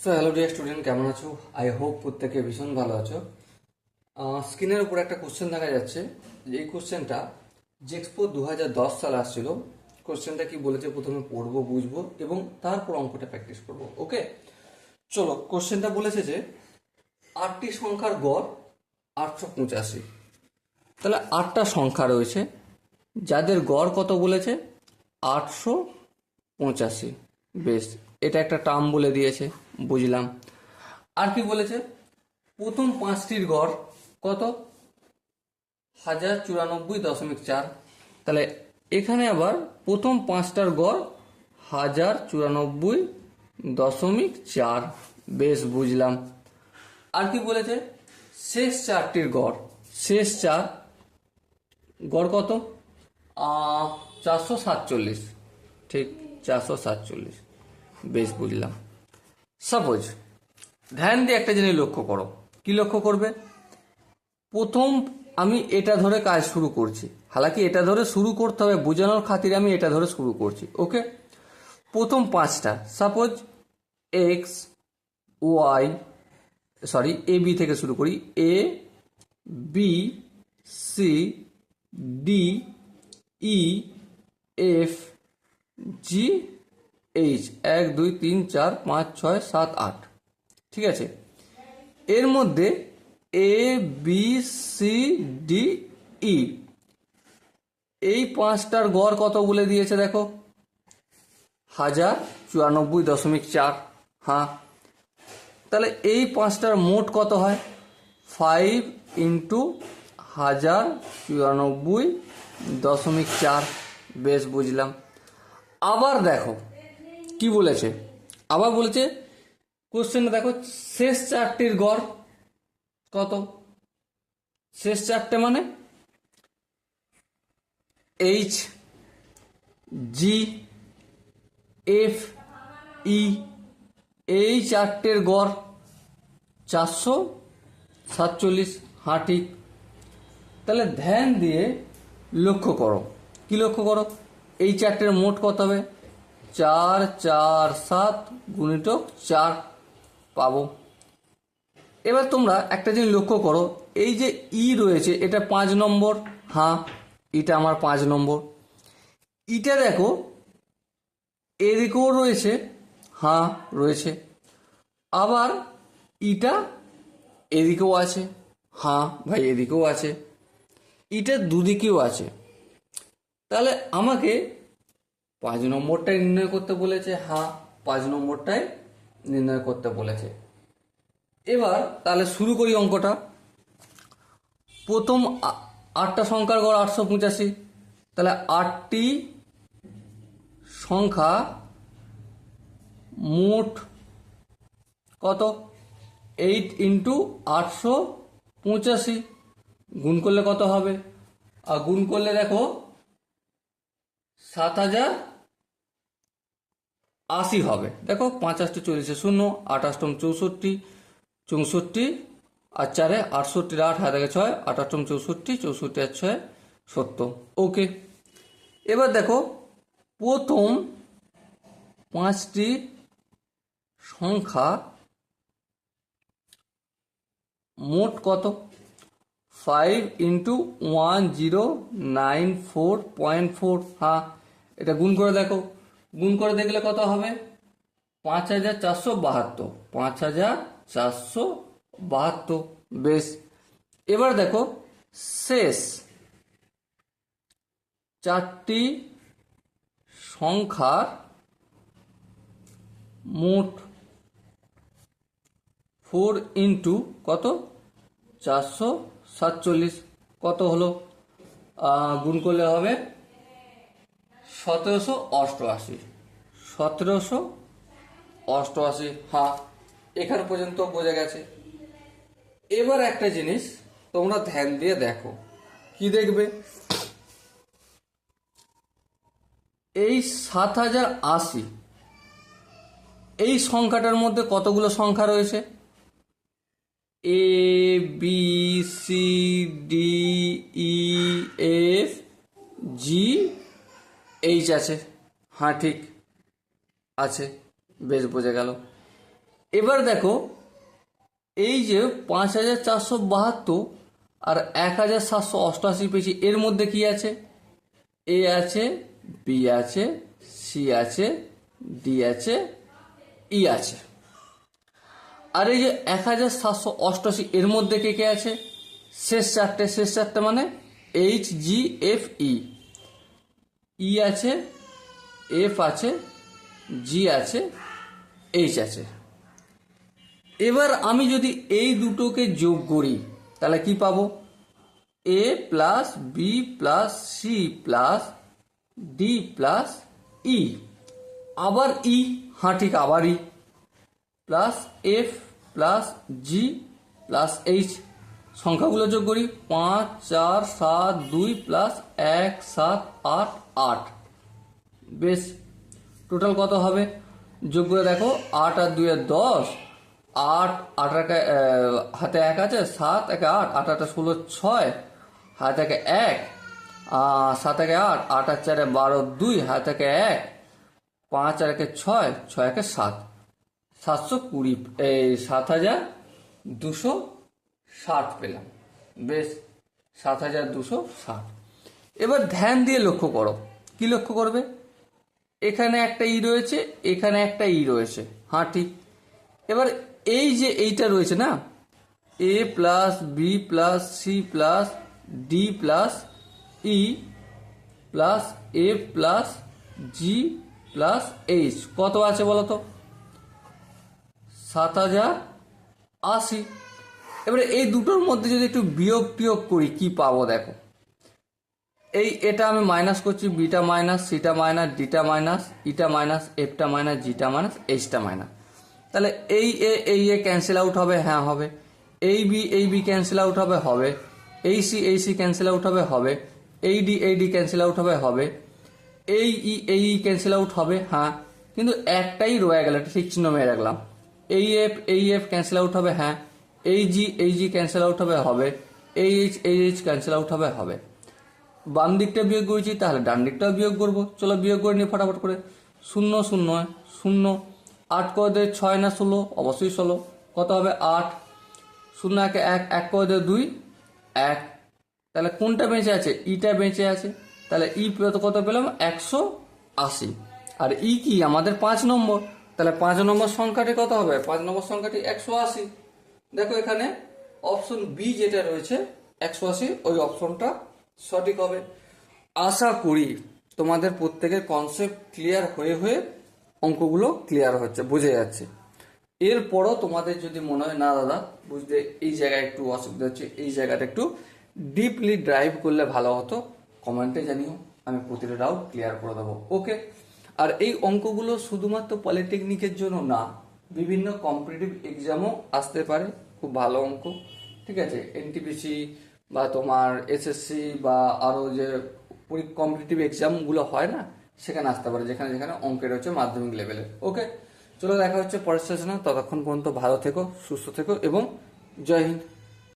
So hello dear student, কেমন আছো? I hope প্রত্যেকে ভীষণ ভালো আছো। স্ক্রিনের উপর একটা কোশ্চেন দেখা যাচ্ছে। এই কোশ্চেনটা জেক্সপো 2010 সালে আসছিল। কোশ্চেনটা কি বলেছে প্রথমে পড়বো, বুঝবো এবং তারপর অঙ্কটা প্র্যাকটিস করবো। ওকে, চলো। কোশ্চেনটা বলেছে যে 8টি সংখ্যার গড় 885। তাহলে 8টা সংখ্যা রয়েছে যাদের গড় কত বলেছে 885। বেশ, এটা একটা টার্ম বলে দিয়েছে, বুঝলাম। আর কি বলেছে, প্রথম পাঁচটির গড় কত 1094.4। তাহলে এখানে আবার প্রথম পাঁচটার গড় 1094.4। বেশ, বুঝলাম। আর কি বলেছে, শেষ চারটির গড়, শেষ চার গড় কত 447। ঠিক, 447। বেশ, বুঝলাম। সাপোজ ধ্যান দিয়ে একটা জিনিস লক্ষ্য করো। কি লক্ষ্য করবে, প্রথম আমি এটা ধরে কাজ শুরু করছি। হালাকি এটা ধরে শুরু করতে হবে, বোঝানোর খাতিরে আমি এটা ধরে শুরু করছি। ওকে, প্রথম পাঁচটা suppose X Y, sorry A B থেকে শুরু করি। A B C D E F G H, 1 2 3 4 5 6 7 8। ঠিক আছে, এর মধ্যে এ বি সি ডি ই, এই পাঁচটার গড় কত বলে দিয়েছে দেখো 1094.4। হ্যাঁ, তাহলে এই পাঁচটার মোট কত হয় 5 ইন্টু 1094.4। বেশ, বুঝলাম। আবার দেখো কি বলেছে, আবার বলেছে কোশ্চেনে দেখো শেষ চারটির গড় কত। শেষ চারটে মানে এইচ জি এফ ই, এই চারটের গড় 447। হ্যাঁ, ঠিক। তাহলে ধ্যান দিয়ে লক্ষ্য করো। কি লক্ষ্য করো, এই চারটের মোট কত হবে 4 4 7 গুণিতক 4 পাবো। এবার তোমরা একটা জিনিস লক্ষ্য করো, এই যে ই রয়েছে এটা 5 নম্বর। হ্যাঁ, এটা আমার 5 নম্বর। ইটা দেখো এদিকেও রয়েছে। হ্যাঁ, রয়েছে। আবার ইটা এদিকেও আছে। হ্যাঁ ভাই, এদিকেও আছে। ইটা দুদিকেও আছে। তাহলে আমাকে 5 নম্বরটাই নির্ণয় করতে বলেছে। হ্যাঁ, 5 নম্বরটাই নির্ণয় করতে বলেছে। এবার তাহলে শুরু করি অঙ্কটা। প্রথম আটটা সংখ্যার গড় 885। তাহলে 8টি সংখ্যা মোট কত 8 ইন্টু 885। গুণ করলে কত হবে, আর গুণ করলে দেখো 7080 হবে। দেখো 5 8 40 0, 8 8 64, 64 আর 4 68, 8 হাতে 6, 8 8 64, 64 আর 6 70। ওকে, এবার দেখো প্রথম পাঁচটি সংখ্যা মোট কত 5 ইন্টু 1094.4। হ্যাঁ, এটা গুণ করে দেখো। গুণ করে দেখলে কত হবে 5472। 5472। বেশ, এবার দেখো শেষ চারটি সংখ্যার মোট 4 ইন্টু কত 447 কত হলো, গুণ করলে হবে 1788। 1788। হ্যাঁ, এখান পর্যন্ত বোঝা গেছে। এবার একটা জিনিস তোমরা ধ্যান দিয়ে দেখো। কি দেখবে, এই 7080 এই সংখ্যাটার মধ্যে কতগুলো সংখ্যা রয়েছে A B C D E F G H আছে। হ্যাঁ, ঠিক আছে। বেশ, বোঝা গেল। এবার দেখো এই যে 5472 আর 1788 পেয়েছি, এর মধ্যে কি আছে? এ আছে, বি আছে, সি আছে, ডি আছে, ই আছে। আর এই যে 1788 এর মধ্যে কে কে আছে? শেষ চারটে মানে এইচ, জি, এফ, ই। ই আছে, এফ আছে, জি আছে, এইচ আছে। এবার আমি যদি এই দুটোকে যোগ করি তাহলে কি পাবো? A plus B plus C plus D plus E, আবার ই, হ্যাঁ ঠিক, আবার E, plus F plus G plus H. সংখ্যাগুলো যোগ করি, 5 4 7 2 প্লাস 1 7 8 8। বেশ, টোটাল কত হবে? যোগ করে দেখো, 8 আর 2 এর 10, 8 8 একে হাতে 1 আছে, 7 একে 8, 8 8 16 6, হাতে একে 1, 7 একে 8, 8 আর 4 12 2, হাতে একে 1, 5 আর একে 6, 6 একে 7, 720, এই 7260 পেলাম। বেশ, 7260। এবার ধ্যান দিয়ে লক্ষ্য করো। কি লক্ষ্য করবে? এখানে একটা ই রয়েছে, এখানে একটা ই রয়েছে, হ্যাঁ ঠিক। এবার এই যে এইটা রয়েছে না, A plus B plus C plus D plus E plus F plus G plus H, কত আছে বলো তো? 7080। এবারে এই দুটোর মধ্যে যদি একটু বিয়োগ টিয়োগ করি কি পাবো দেখো। এটা আমি মাইনাস করছি, বিটা মাইনাস, সিটা মাইনাস, ডিটা মাইনাস, ইটা মাইনাস, এফটা মাইনাস, জিটা মাইনাস, এইচটা মাইনাস। তাহলে এই এ ক্যান্সেল আউট হবে, হ্যাঁ হবে। এই বি ক্যান্সেল আউট হবে, হবে। এই সি ক্যান্সেল আউট হবে, হবে। এই ডি ক্যান্সেল আউট হবে, হবে। এই ই ক্যান্সেল আউট হবে, হ্যাঁ। কিন্তু একটাই রয়ে গেল, একটা ঠিক চিহ্ন মেরে রাখলাম। এই এফ ক্যান্সেল আউট হবে, হ্যাঁ। এই জি ক্যান্সেল আউট হবে, হবে। এই এইচ ক্যান্সেল আউট হবে, হবে। বাম দিকটা বিয়োগ করেছি, তাহলে ডান দিকটাও বিয়োগ করবো। চলো বিয়োগ করে নিই ফটাফট করে। 0 0 0, 8 করে দেয় 6 না 16, অবশ্যই 16। কত হবে? 8। 0 1 1, 1 করে দেয় 2, 1। তাহলে কোনটা বেঁচে আছে? ইটা বেঁচে আছে। তাহলে ই কত পেলাম? 180। আর ই কি? আমাদের 5 নম্বর। তাহলে 5 নম্বর সংখ্যাটি কত হবে? 5 নম্বর সংখ্যাটি 180। দেখো এখানে অপশন বি যেটা রয়েছে 180, ওই অপশনটা সঠিক হবে। আশা করি তোমাদের প্রত্যেকের কনসেপ্ট ক্লিয়ার হয়ে হয়ে অঙ্কগুলো ক্লিয়ার হচ্ছে, বুঝে যাচ্ছে। এরপরও তোমাদের যদি মনে হয় না দাদা বুঝতে এই জায়গায় একটু অসুবিধা হচ্ছে, এই জায়গাটা একটু ডিপলি ড্রাইভ করলে ভালো হতো, কমেন্টে জানিও, আমি প্রতিটা ডাউট ক্লিয়ার করে দেবো। ওকে। আর এই অঙ্কগুলো শুধুমাত্র পলিটেকনিকের জন্য না, বিভিন্ন কম্পিটিটিভ এক্সামও আসতে পারে, খুব ভালো অঙ্ক। ঠিক আছে, এনটিপিসি বা তোমার এসএসসি বা আরও যে কম্পিটিটিভ এক্সামগুলো হয় না, সেখানে আসতে পারে, যেখানে যেখানে অঙ্কের হচ্ছে মাধ্যমিক লেভেলের। ওকে, চলো দেখা হচ্ছে পরের সেশনে। ততক্ষণ পর্যন্ত ভালো থেকো, সুস্থ থেকো এবং জয় হিন্দ।